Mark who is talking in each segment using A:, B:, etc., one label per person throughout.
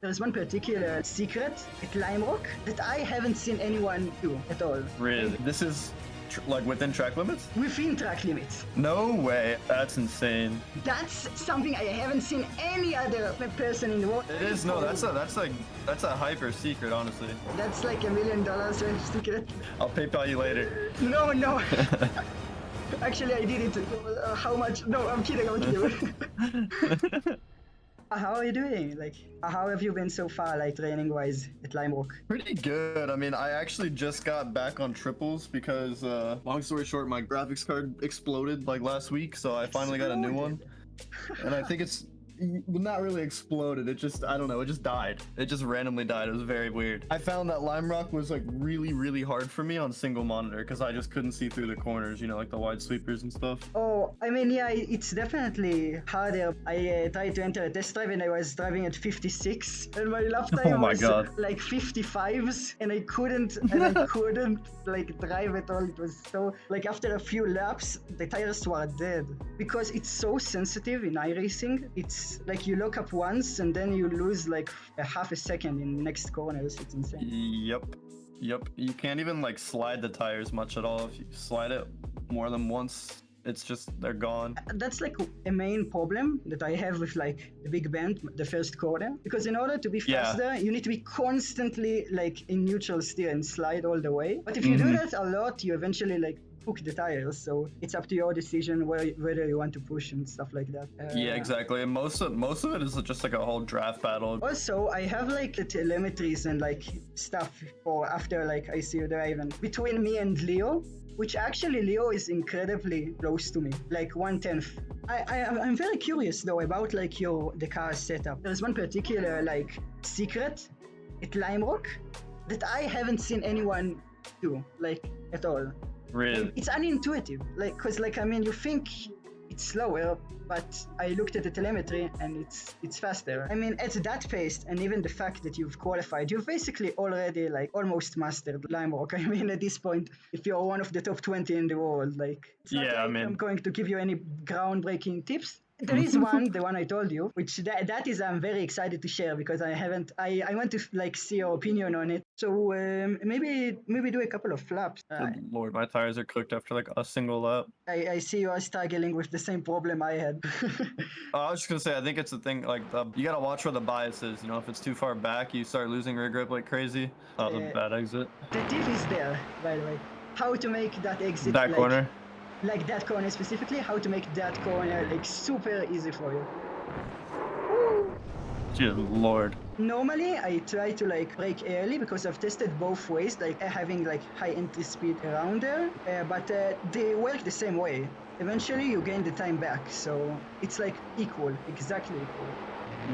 A: There's one particular secret at Lime Rock that I haven't seen anyone do at all.
B: Really? This is like within track limits?
A: Within track limits.
B: No way. That's insane.
A: That's something I haven't seen any other person in the world.
B: It is. No, that's a hyper secret, honestly.
A: That's like $1 million secret.
B: I'll PayPal you later.
A: No, no. Actually, I did it. How much? No, I'm kidding. I'm kidding. How are you doing? Like, how have you been so far, like training-wise at Lime Rock?
B: Pretty good. I mean, I actually just got back on triples because, long story short, my graphics card exploded like last week, so I finally got a new one. And I think it's not really exploded. It just, I don't know, it just died. It just randomly died. It was very weird. I found that Lime Rock was like really, really hard for me on single monitor because I just couldn't see through the corners, you know, like the wide sweepers and stuff.
A: Oh, I mean, yeah, it's definitely harder. I tried to enter a test drive and I was driving at 56 and my lap time was like 55s and I couldn't like drive at all. It was so, like after a few laps, the tires were dead because it's so sensitive in iRacing. It's like you lock up once and then you lose like a half a second in next corners. It's insane.
B: Yep. You can't even like slide the tires much at all. If you slide it more than once, it's just, they're gone. That's
A: like a main problem that I have with like the big bend, the first corner, because in order to be faster, you need to be constantly like in neutral steer and slide all the way. But if you do that a lot, you eventually like hook the tires, so it's up to your decision whether you want to push and stuff like that.
B: Yeah, exactly. And most of it is just like a whole draft battle.
A: Also, I have like the telemetries and like stuff for after like I see you drive, and between me and Leo, which actually Leo is incredibly close to me, like 1/10. I'm very curious though about like the car setup. There's one particular like secret at Lime Rock that I haven't seen anyone do like at all.
B: Really?
A: It's unintuitive, like, cause like I mean, you think it's slower, but I looked at the telemetry and it's faster. I mean, at that pace, and even the fact that you've qualified, you've basically already like almost mastered Lime Rock. I mean, at this point, if you're one of the top 20 in the world, like, it's not like I'm going to give you any groundbreaking tips. There is one, the one I told you, which that is I'm very excited to share because I want to like see your opinion on it. So maybe do a couple of laps.
B: Good Lord, my tires are cooked after like a single lap.
A: I see you are struggling with the same problem I had.
B: I was just gonna say, I think it's the thing, like you gotta watch where the bias is. You know, if it's too far back, you start losing rear grip like crazy. That was a bad exit.
A: The tip is there, by the way. How to make that exit.
B: That corner.
A: Like that corner specifically, how to make that corner like super easy for you.
B: Dear Lord.
A: Normally I try to like brake early because I've tested both ways, like having like high entry speed around there, but they work the same way. Eventually you gain the time back, so it's like equal, exactly equal.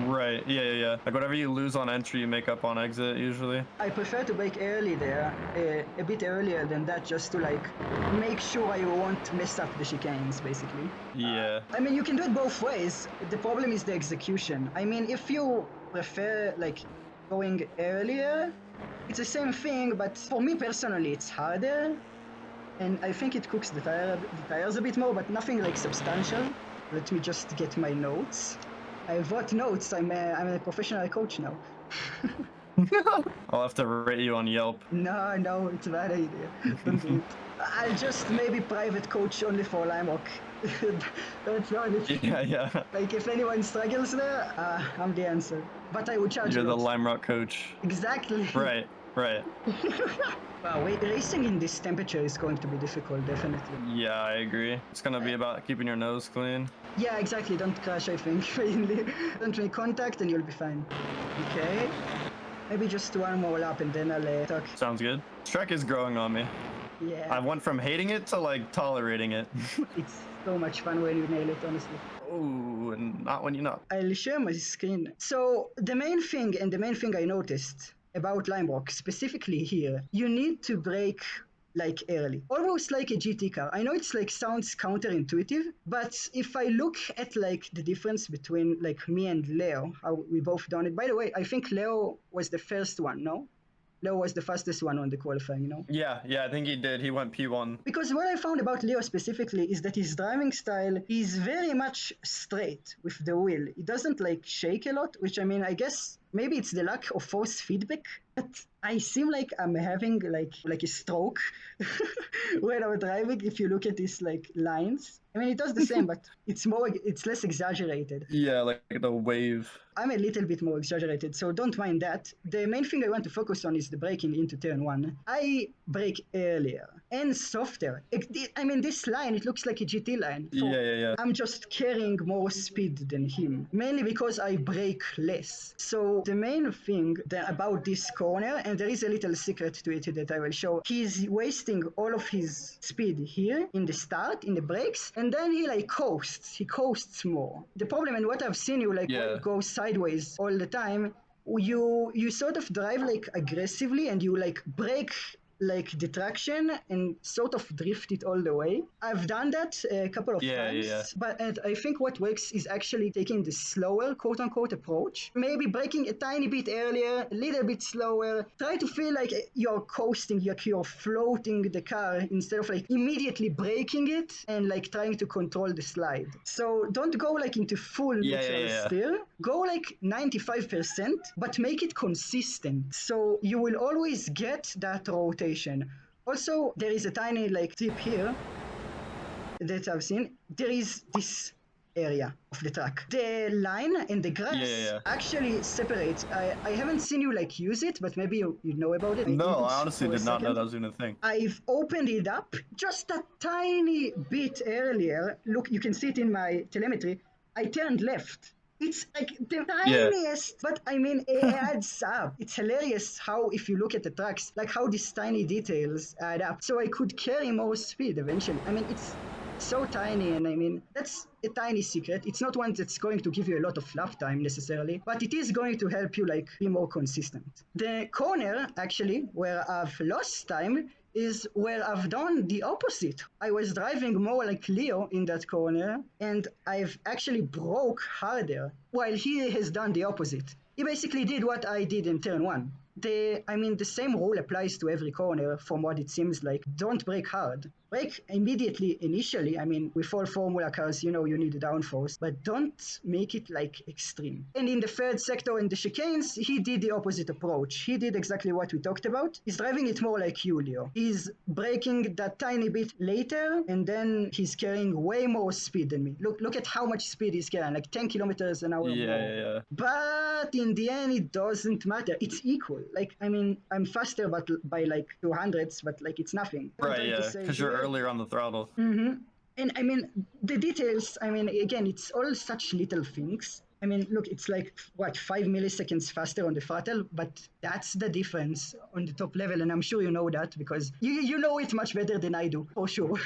B: Right, yeah. Like whatever you lose on entry, you make up on exit usually.
A: I prefer to brake early there, a bit earlier than that, just to like make sure I won't mess up the chicanes, basically.
B: Yeah.
A: I mean, you can do it both ways. The problem is the execution. I mean, if you prefer like going earlier, it's the same thing, but for me personally, it's harder. And I think it cooks the tires a bit more, but nothing like substantial. Let me just get my notes. I wrote notes. I'm a professional coach now.
B: I'll have to rate you on Yelp.
A: No, it's a bad idea. Don't do it. I'll just maybe private coach only for Lime Rock. That's the only thing.
B: Yeah.
A: Like if anyone struggles there, I'm the answer. But I would charge.
B: You're the Lime Rock coach.
A: Exactly.
B: Right.
A: Wow, racing in this temperature is going to be difficult, definitely.
B: Yeah, I agree. It's gonna be about keeping your nose clean.
A: Yeah, exactly. Don't crash, I think, mainly. Don't make contact and you'll be fine. Okay. Maybe just one more lap and then I'll talk.
B: Sounds good. This track is growing on me.
A: Yeah.
B: I went from hating it to like tolerating it.
A: It's so much fun when you nail it, honestly.
B: Oh, and not when you're not.
A: I'll share my screen. So the main thing I noticed about Lime Rock, specifically here, you need to brake like early, almost like a GT car. I know it's like sounds counterintuitive, but if I look at like the difference between like me and Leo, how we both done it. By the way, I think Leo was the first one, no? Leo was the fastest one on the qualifying, you know?
B: Yeah, I think he did. He went P1.
A: Because what I found about Leo specifically is that his driving style is very much straight with the wheel. It doesn't like shake a lot, which I mean, I guess maybe it's the lack of force feedback, but I seem like I'm having like a stroke when I'm driving. If you look at these like lines, I mean, it does the same, but it's less exaggerated.
B: Yeah, like the wave.
A: I'm a little bit more exaggerated, so don't mind that. The main thing I want to focus on is the braking into turn one. I brake earlier and softer. I mean, this line, it looks like a GT line. So
B: Yeah.
A: I'm just carrying more speed than him, mainly because I brake less. So the main thing about this corner, and there is a little secret to it that I will show, he's wasting all of his speed here in the start, in the brakes, and then he like coasts. He coasts more. The problem, and what I've seen you like go sideways all the time, you sort of drive like aggressively and you like brake like the traction and sort of drift it all the way. I've done that a couple of times, but I think what works is actually taking the slower quote-unquote approach, maybe braking a tiny bit earlier, a little bit slower, try to feel like you're coasting, like you're floating the car instead of like immediately braking it and like trying to control the slide. So don't go like into full neutral steer, go like 95%, but make it consistent, so you will always get that rotation. Also, there is a tiny like tip here that I've seen. There is this area of the track. The line and the grass actually separate. I haven't seen you like use it, but maybe you know about it.
B: No, I honestly did not know that was even a thing.
A: I've opened it up just a tiny bit earlier. Look, you can see it in my telemetry. I turned left. It's like the tiniest, but I mean, it adds up. It's hilarious how, if you look at the tracks, like how these tiny details add up. So I could carry more speed eventually. I mean, it's so tiny, and I mean, that's a tiny secret. It's not one that's going to give you a lot of lap time necessarily, but it is going to help you like be more consistent. The corner, actually, where I've lost time, is where I've done the opposite. I was driving more like Leo in that corner, and I've actually broke harder, while he has done the opposite. He basically did what I did in turn one. The same rule applies to every corner from what it seems like. Don't brake hard. Brake immediately initially. I mean, with all formula cars, you know you need a downforce, but don't make it like extreme. And in the third sector in the chicanes, he did the opposite approach. He did exactly what we talked about. He's driving it more like you, Leo. He's braking that tiny bit later, and then he's carrying way more speed than me. Look at how much speed he's carrying, like 10 kilometers an hour more. But in the end, it doesn't matter. It's equal. Like, I mean, I'm faster but by like 200s, but like it's nothing.
B: Right, yeah, because you're earlier on the throttle.
A: And I mean, the details, I mean, again, it's all such little things. I mean, look, it's like, what, 5 milliseconds faster on the throttle, but that's the difference on the top level, and I'm sure you know that because you know it much better than I do, for sure.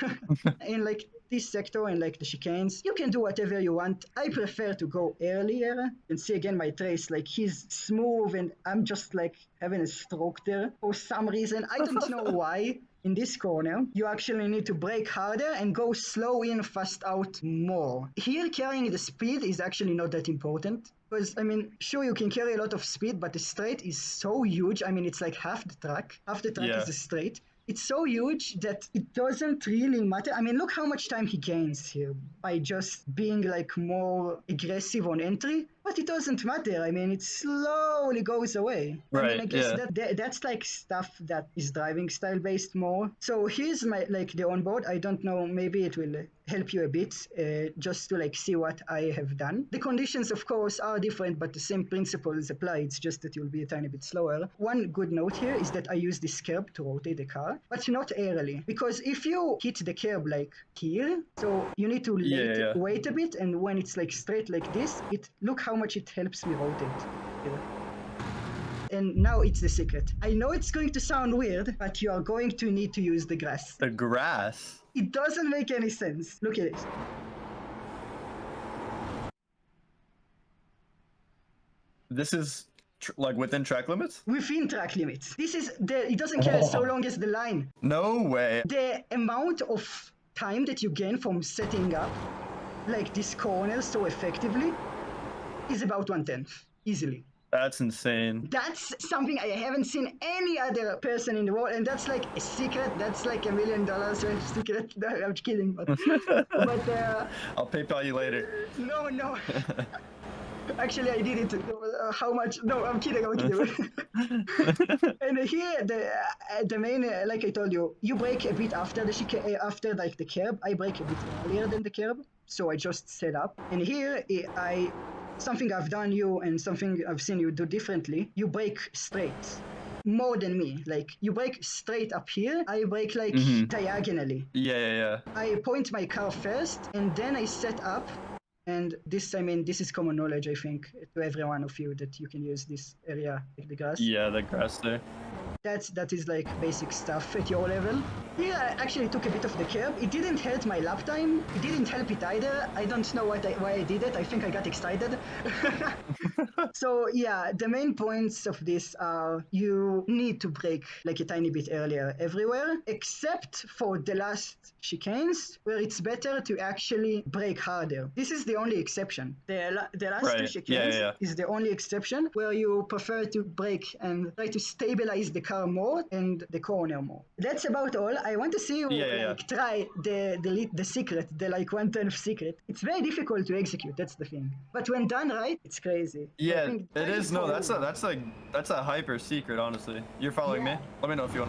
A: In like this sector and like the chicanes, you can do whatever you want. I prefer to go earlier and see again my trace, like he's smooth and I'm just like having a stroke there for some reason. I don't know why. In this corner, you actually need to brake harder and go slow in, fast out more. Here, carrying the speed is actually not that important. Because, I mean, sure, you can carry a lot of speed, but the straight is so huge. I mean, it's like half the track. Half the track is a straight. It's so huge that it doesn't really matter. I mean, look how much time he gains here by just being like more aggressive on entry. But it doesn't matter. I mean, it slowly goes away.
B: Right,
A: I mean, I guess that's like stuff that is driving style based more. So here's my like the onboard. I don't know, maybe it will help you a bit just to like see what I have done. The conditions, of course, are different, but the same principles apply. It's just that you'll be a tiny bit slower. One good note here is that I use this curb to rotate the car, but not early. Because if you hit the curb like here, so you need to wait a bit, and when it's like straight like this, look how much it helps me rotate here. And now it's the secret. I know it's going to sound weird, but you are going to need to use the grass.
B: The grass?
A: It doesn't make any sense. Look at this.
B: This is like within track limits?
A: Within track limits. This is it doesn't care so long as the line.
B: No way.
A: The amount of time that you gain from setting up like this corner so effectively is about 1/10, easily.
B: That's insane.
A: That's something I haven't seen any other person in the world, and that's like a secret. That's like $1 million secret. No, I'm kidding, but
B: I'll PayPal you later.
A: No. Actually, I did it. How much? No, I'm kidding. I'm kidding. And here, the main, like I told you, you brake a bit after the after like the curb. I brake a bit earlier than the curb, so I just set up. And here, something I've done you and something I've seen you do differently. You brake straight. More than me. Like you brake straight up here. I brake like diagonally.
B: Yeah.
A: I point my car first and then I set up. And this, I mean, this is common knowledge, I think, to every one of you that you can use this area, like the grass.
B: Yeah, the grass there.
A: That is like basic stuff at your level. Here I actually took a bit of the curb. It didn't hurt my lap time. It didn't help it either. I don't know why I did it. I think I got excited. So yeah, the main points of this are you need to brake like a tiny bit earlier everywhere, except for the last chicanes where it's better to actually brake harder. This is the only exception. The last two chicanes is the only exception where you prefer to brake and try to stabilize the car more and the corner more. That's about all. I want to see you try the secret, the like 1/10 secret. It's very difficult to execute, that's the thing. But when done right, it's crazy.
B: Yeah, it is. No, that's a hyper secret, honestly. You're following me? Let me know if you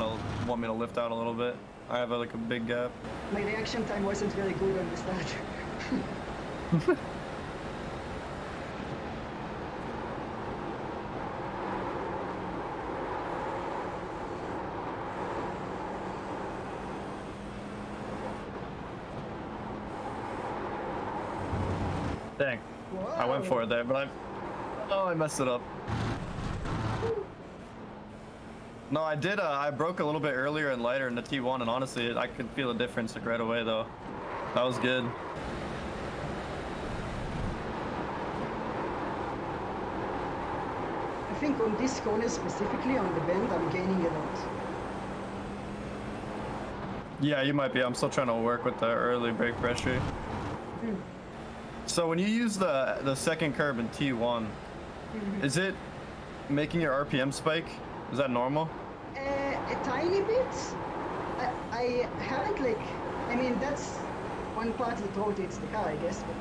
B: want me to lift out a little bit. I have like a big gap.
A: My reaction time wasn't very good on the start.
B: Dang. Whoa. I went for it there, but I messed it up. No, I did. I broke a little bit earlier and lighter in the T1, and honestly, I could feel a difference like right away, though. That was good.
A: I think on this corner specifically, on the bend, I'm gaining a lot.
B: Yeah, you might be. I'm still trying to work with the early brake pressure. So when you use the second curb in T1, is it making your RPM spike? Is that normal?
A: A tiny bit. I haven't like, I mean that's one part that rotates the car, I guess, but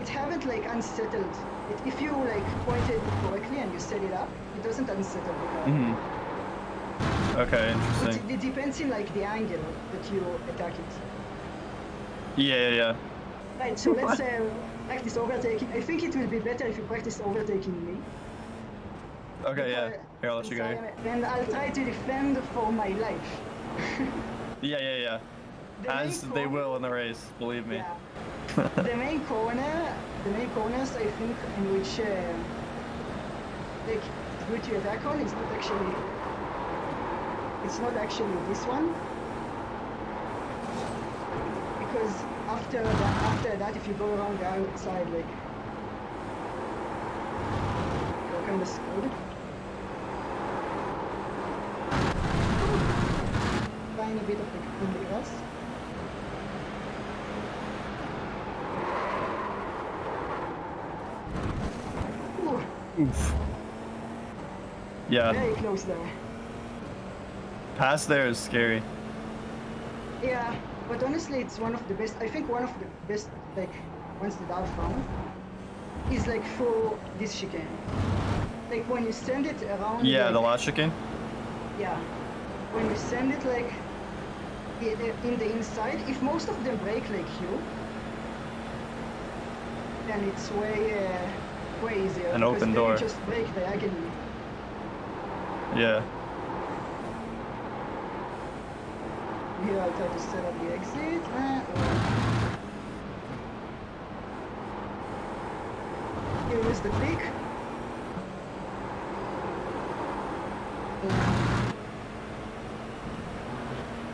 A: it haven't like unsettled. If you like point it correctly and you set it up, it doesn't unsettle the car.
B: Okay, interesting.
A: It depends in like the angle that you attack it.
B: Yeah.
A: Right, so let's practice overtaking. I think it will be better if you practice overtaking me.
B: Okay, yeah. Here, I'll let you go.
A: And I'll try to defend for my life.
B: Yeah. As they will in the race, believe me.
A: Yeah. the main corners, I think, in which like good to attack on, it's not actually this one. Because after that, if you go around the outside, like you're kind of screwed. Tiny bit of in the grass.
B: Oof. Yeah.
A: Very close there.
B: Pass there is scary.
A: Yeah, but honestly, it's one of the best. I think one of the best, like, ones that I've found is like for this chicane. Like when you send it around.
B: Yeah,
A: like,
B: the last chicane.
A: Yeah, when you send it like in the inside, if most of them brake like you, then it's way easier.
B: An open door.
A: You just brake diagonally.
B: Yeah.
A: Here I'll try to set up the exit. Here is the click.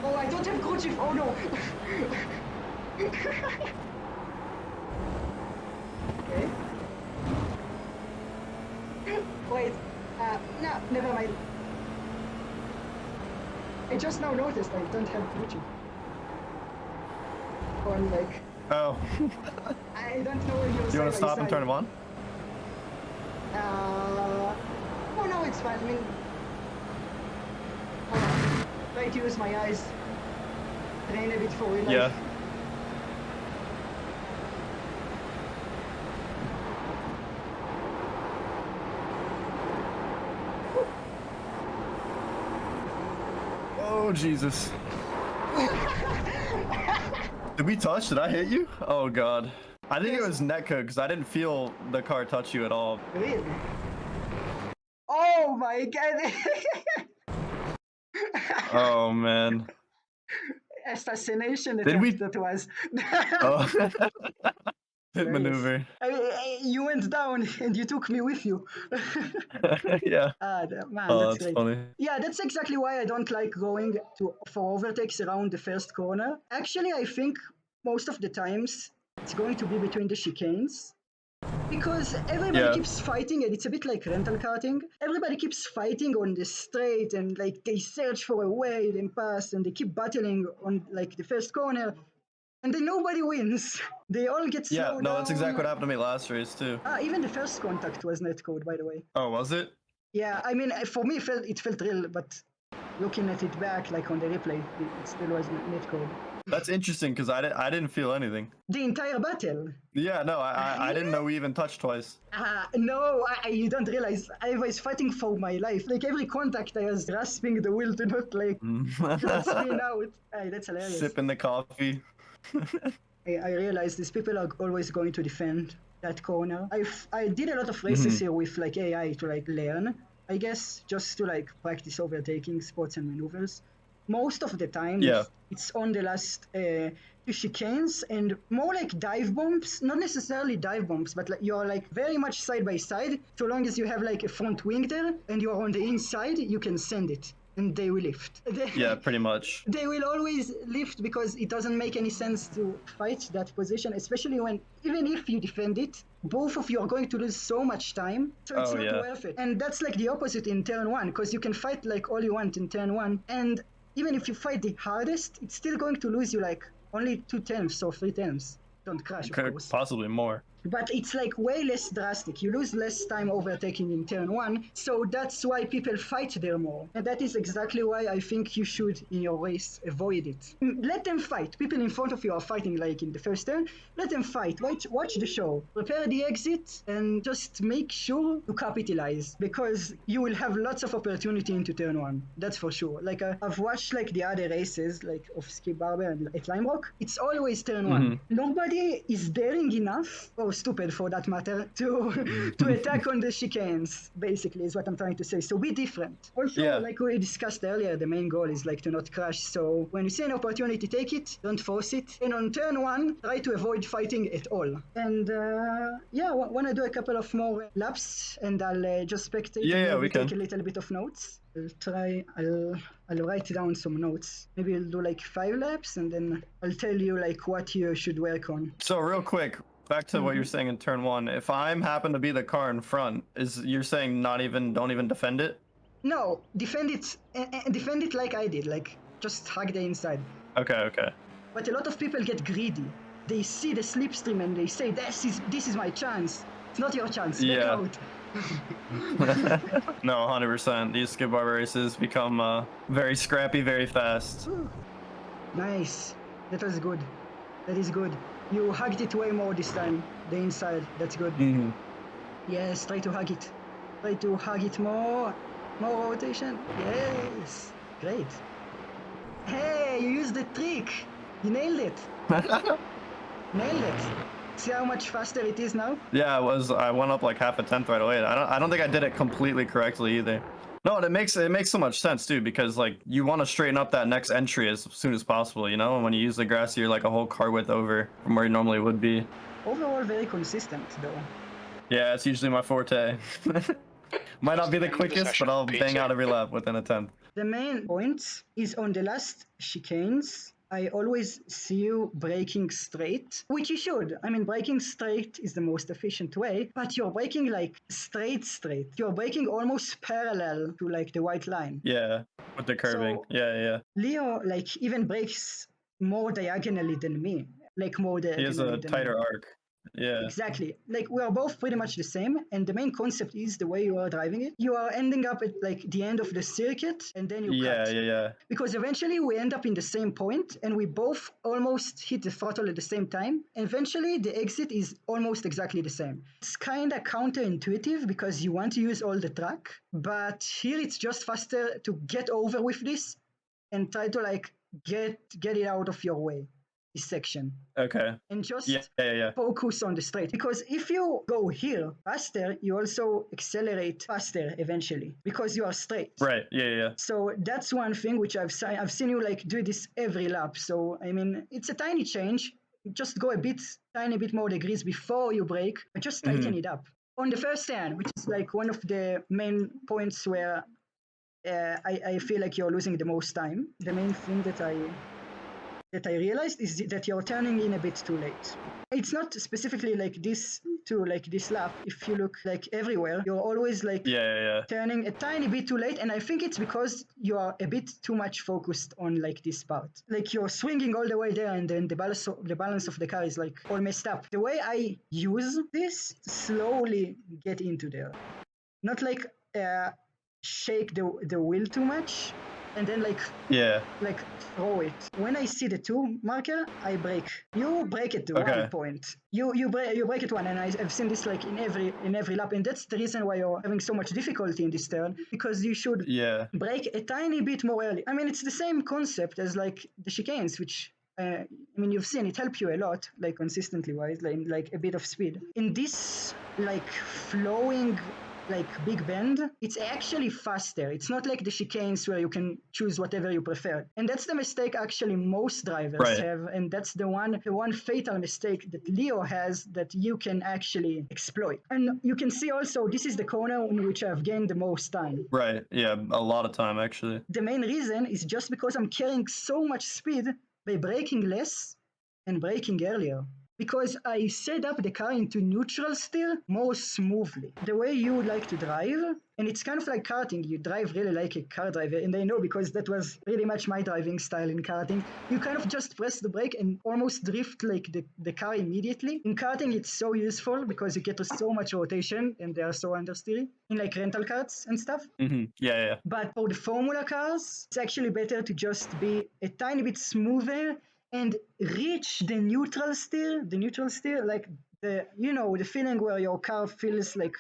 A: Oh, I don't have crew chief. Oh no. Okay. Wait. No, never mind. I just now noticed I don't have crew chief. On like.
B: Oh.
A: I don't know where you're.
B: Do you want to stop and turn them on?
A: Oh no, it's fine. I mean, try to use my eyes. Train a bit for real life.
B: Yeah. Oh, Jesus. Did we touch? Did I hit you? Oh, God. I think it was netcode because I didn't feel the car touch you at all.
A: Really? Oh my god!
B: Oh, man.
A: Assassination
B: Did
A: attempt
B: we?
A: that was.
B: Oh. Hit
A: Hilarious.
B: maneuver.
A: You went down and you took me with you.
B: Yeah.
A: Man,
B: Oh,
A: that's
B: that's
A: great.
B: funny.
A: Yeah, that's exactly why I don't like going for overtakes around the first corner. Actually, I think most of the times it's going to be between the chicanes. Because everybody
B: Yeah.
A: keeps fighting, and it's a bit like rental karting. Everybody keeps fighting on the straight, and like they search for a way and pass, and they keep battling on like the first corner, and then nobody wins. They all get
B: Yeah,
A: slowed
B: no,
A: down.
B: that's exactly what happened to me last race, too.
A: Even the first contact was netcode, by the way.
B: Oh, was it?
A: Yeah, I mean, for me, it felt real, but looking at it back, like on the replay, it still was netcode.
B: That's interesting because I didn't feel anything.
A: The entire battle.
B: Yeah, no, I didn't know we even touched twice.
A: No, you don't realize. I was fighting for my life. Like every contact, I was grasping the wheel to not like spin out. That's hilarious.
B: Sipping the coffee.
A: I realized these people are always going to defend that corner. I did a lot of races here with like AI to like learn, I guess, just to like practice overtaking spots and maneuvers. Most of the time,
B: Yeah.
A: it's on the last two chicanes and more like dive bombs, not necessarily dive bombs, but like you're like very much side by side. So long as you have like a front wing there and you're on the inside, you can send it and they will lift.
B: Yeah, pretty much.
A: They will always lift because it doesn't make any sense to fight that position, especially when, even if you defend it, both of you are going to lose so much time, so it's not worth it. And that's like the opposite in turn one, because you can fight like all you want in turn one, and even if you fight the hardest, it's still going to lose you like only 2 tenths or 3 tenths. Don't crash, of course.
B: Possibly more.
A: But it's like way less drastic. You lose less time overtaking in turn one, so that's why people fight there more. And that is exactly why I think you should, in your race, avoid it. Let them fight. People in front of you are fighting like in the first turn. Let them fight. Watch the show. Prepare the exit and just make sure to capitalize, because you will have lots of opportunity into turn one. That's for sure. Like I've watched like the other races, like of Skip Barber and at Lime Rock. It's always turn one. Nobody is daring enough, or stupid for that matter, to attack on the chicanes, basically, is what I'm trying to say. So be different. Also, like we discussed earlier, the main goal is like to not crash. So when you see an opportunity, take it, don't force it. And on turn one, try to avoid fighting at all. And yeah, want to do a couple of more laps, and I'll just spectate and maybe take a little bit of notes. I'll write down some notes. Maybe I'll do like 5 laps, and then I'll tell you like what you should work on.
B: So real quick, back to what you're saying in turn one. If I'm happen to be the car in front, you're saying don't even defend it?
A: No, defend it like I did, like just hug the inside.
B: Okay.
A: But a lot of people get greedy. They see the slipstream and they say, this is my chance. It's not your chance. Back out.
B: No, 100%. These skid barber races become very scrappy, very fast.
A: Nice. That was good. That is good. You hugged it way more this time. The inside. That's good. Yes, try to hug it. Try to hug it more. More rotation. Yes. Great. Hey, you used the trick. You nailed it. Nailed it. See how much faster it is now? Yeah,
B: I went up like half a tenth right away. I don't think I did it completely correctly either. No, it makes so much sense too, because like you want to straighten up that next entry as soon as possible, you know? And when you use the grass, you're like a whole car width over from where you normally would be.
A: Overall, very consistent though.
B: Yeah, it's usually my forte. Might not be the quickest, but I'll bang out every lap within a tenth.
A: The main point is on the last chicanes. I always see you braking straight, which you should. I mean, braking straight is the most efficient way, but you're braking like straight. You're braking almost parallel to like the white line.
B: Yeah, with the curving. So, yeah.
A: Leo like even brakes more diagonally than me. Like more diagonally.
B: He has a tighter arc. Yeah.
A: Exactly. Like we are both pretty much the same, and the main concept is the way you are driving it. You are ending up at like the end of the circuit, and then you cut.
B: Yeah.
A: Because eventually we end up in the same point, and we both almost hit the throttle at the same time. Eventually the exit is almost exactly the same. It's kind of counterintuitive because you want to use all the track, but here it's just faster to get over with this and try to like get it out of your way, this section.
B: Okay.
A: And just
B: Yeah.
A: focus on the straight. Because if you go here faster, you also accelerate faster eventually because you are straight.
B: Right. Yeah.
A: So that's one thing which I've seen you like do this every lap. So I mean, it's a tiny change. Just go tiny bit more degrees before you brake, but just tighten it up. On the first stand, which is like one of the main points where I feel like you're losing the most time. The main thing that I realized is that you're turning in a bit too late. It's not specifically like this lap. If you look like everywhere, you're always like turning a tiny bit too late. And I think it's because you are a bit too much focused on like this part. Like you're swinging all the way there and then the balance of the car is like all messed up. The way I use this, slowly get into there. Not like shake the wheel too much and then like throw it. When I see the 2 marker, I brake. You brake it to 1 point. You brake it 1, and I've seen this like in every lap, and that's the reason why you're having so much difficulty in this turn, because you should brake a tiny bit more early. I mean, it's the same concept as like the chicanes, which I mean, you've seen it help you a lot, like consistently wise, like a bit of speed. In this like flowing like big bend, it's actually faster. It's not like the chicanes where you can choose whatever you prefer. And that's the mistake actually most drivers have, and that's the one fatal mistake that Leo has that you can actually exploit. And you can see also this is the corner in which I've gained the most time.
B: Right, yeah, a lot of time actually.
A: The main reason is just because I'm carrying so much speed by braking less and braking earlier. Because I set up the car into neutral steer more smoothly. The way you would like to drive, and it's kind of like karting, you drive really like a car driver, and I know because that was really much my driving style in karting. You kind of just press the brake and almost drift like the car immediately. In karting, it's so useful because you get so much rotation and they are so understeery in like rental cars and stuff.
B: Yeah.
A: But for the Formula cars, it's actually better to just be a tiny bit smoother and reach the neutral steer, like the feeling where your car feels like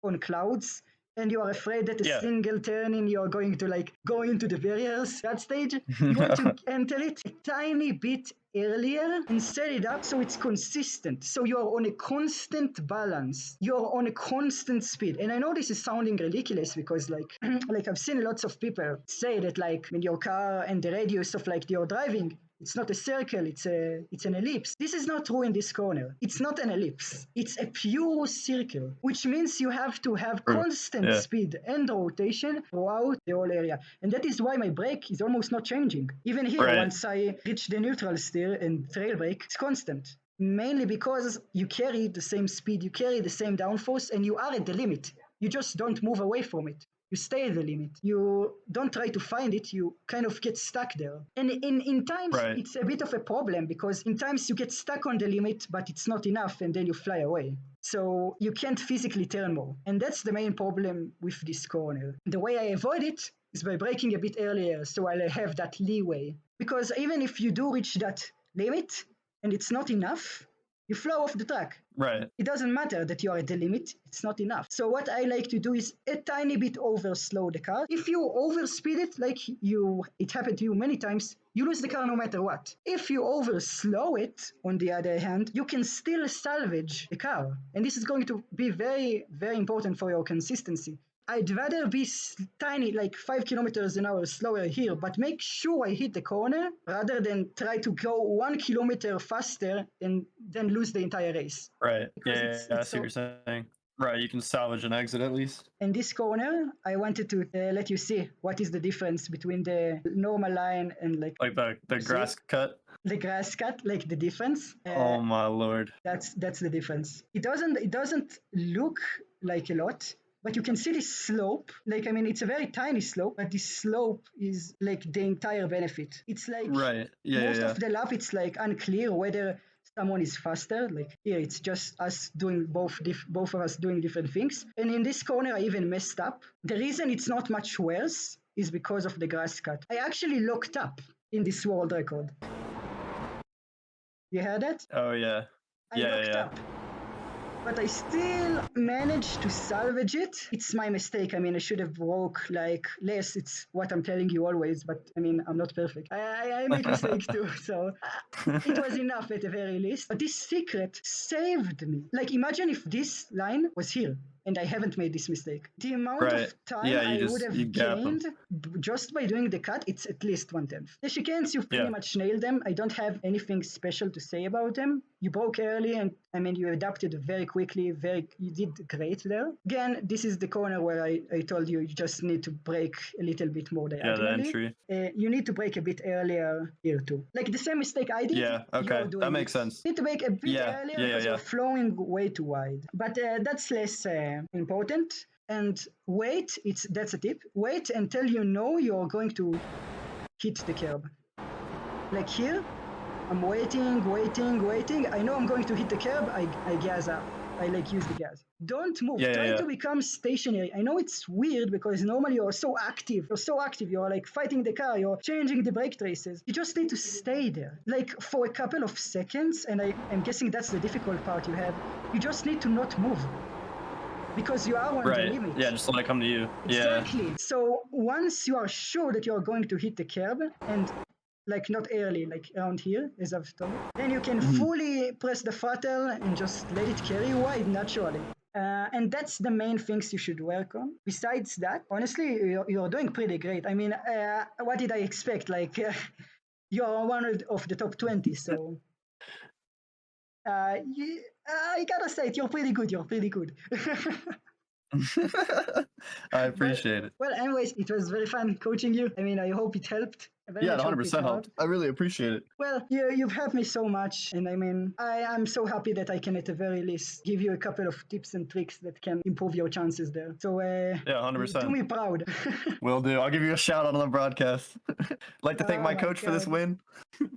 A: on clouds and you are afraid that a single turning you're going to like go into the barriers. That stage, you want to enter it a tiny bit earlier and set it up so it's consistent. So you are on a constant balance. You're on a constant speed. And I know this is sounding ridiculous because like I've seen lots of people say that like when your car and the radius of like your driving, it's not a circle, it's an ellipse. This is not true in this corner. It's not an ellipse. It's a pure circle, which means you have to have constant speed and rotation throughout the whole area. And that is why my brake is almost not changing. Even here, once I reach the neutral steer and trail brake, it's constant. Mainly because you carry the same speed, you carry the same downforce, and you are at the limit. You just don't move away from it. You stay at the limit. You don't try to find it. You kind of get stuck there. And in times, it's a bit of a problem because in times you get stuck on the limit, but it's not enough, and then you fly away. So you can't physically turn more. And that's the main problem with this corner. The way I avoid it is by braking a bit earlier so I'll have that leeway. Because even if you do reach that limit and it's not enough, you flow off the track.
B: Right.
A: It doesn't matter that you are at the limit, it's not enough. So what I like to do is a tiny bit overslow the car. If you overspeed it, like it happened to you many times, you lose the car no matter what. If you overslow it, on the other hand, you can still salvage the car. And this is going to be very, very important for your consistency. I'd rather be tiny, like 5 kilometers an hour slower here, but make sure I hit the corner rather than try to go 1 kilometer faster and then lose the entire race.
B: Right. Yeah, I see what you're saying. Right, you can salvage an exit at least.
A: In this corner, I wanted to let you see what is the difference between the normal line and like
B: the grass cut.
A: The grass cut, like the difference.
B: Oh my lord.
A: That's the difference. It doesn't look like a lot. But you can see this slope, like, I mean, it's a very tiny slope, but this slope is like the entire benefit. It's like most of the lap, it's like unclear whether someone is faster. Like here, it's just us doing both of us doing different things. And in this corner, I even messed up. The reason it's not much worse is because of the grass cut. I actually looked up in this world record. You heard that?
B: Oh yeah.
A: I looked up. but I still managed to salvage it. It's my mistake. I mean, I should have broke like less. It's what I'm telling you always, but I mean, I'm not perfect. I make mistakes too, so it was enough at the very least. But this secret saved me. Like, imagine if this line was here and I haven't made this mistake. The amount of time I would
B: you
A: have
B: gap them.
A: gained just by doing the cut, it's at least 1/10. The chicanes, you've pretty much nailed them. I don't have anything special to say about them. You broke early, and I mean, you adapted very quickly. You did great there. Again, this is the corner where I told you just need to break a little bit more diagonally.
B: The entry.
A: You need to break a bit earlier here too. Like the same mistake I did.
B: Yeah, okay, that makes sense.
A: You need to break a bit earlier because you're flowing way too wide. But that's less important. And wait, that's a tip. Wait until you know you're going to hit the curb. Like here, I'm waiting. I know I'm going to hit the curb. I gas up. I use the gas. Don't move. Try to become stationary. I know it's weird because normally you're so active. You're like fighting the car. You're changing the brake traces. You just need to stay there. Like for a couple of seconds, and I'm guessing that's the difficult part you have. You just need to not move. Because you are on the limit.
B: Yeah, just let it come to you.
A: Exactly. Yeah. So once you are sure that you are going to hit the curb, and like not early, like around here, as I've told you, then you can fully press the throttle and just let it carry you wide naturally. And that's the main things you should work on. Besides that, honestly, you're doing pretty great. I mean, what did I expect? Like, you're one of the top 20, so... I gotta say it, you're pretty good.
B: I appreciate it.
A: Well, anyways, it was very fun coaching you. I mean, I hope it helped.
B: Yeah, 100% helped. I really appreciate it.
A: Well, you've helped me so much, and I mean, I'm so happy that I can at the very least give you a couple of tips and tricks that can improve your chances there. So,
B: yeah, 100%.
A: Do me proud.
B: Will do. I'll give you a shout out on the broadcast. Like to thank my coach for this win.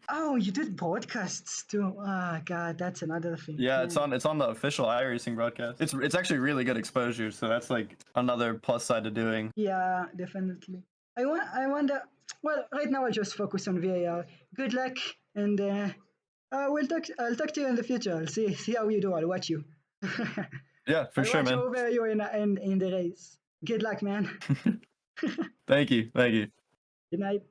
A: Oh, you did broadcasts too. Ah, God, that's another thing.
B: Yeah, it's on the official iRacing broadcast. It's actually really good exposure, so that's like another plus side to doing.
A: Yeah, definitely. I wonder. Well, right now I'll just focus on VAR. Good luck, and I'll talk to you in the future. I'll see how you do. I'll watch you.
B: Yeah, for sure, man.
A: I'll watch over you in the race. Good luck, man.
B: Thank you.
A: Good night.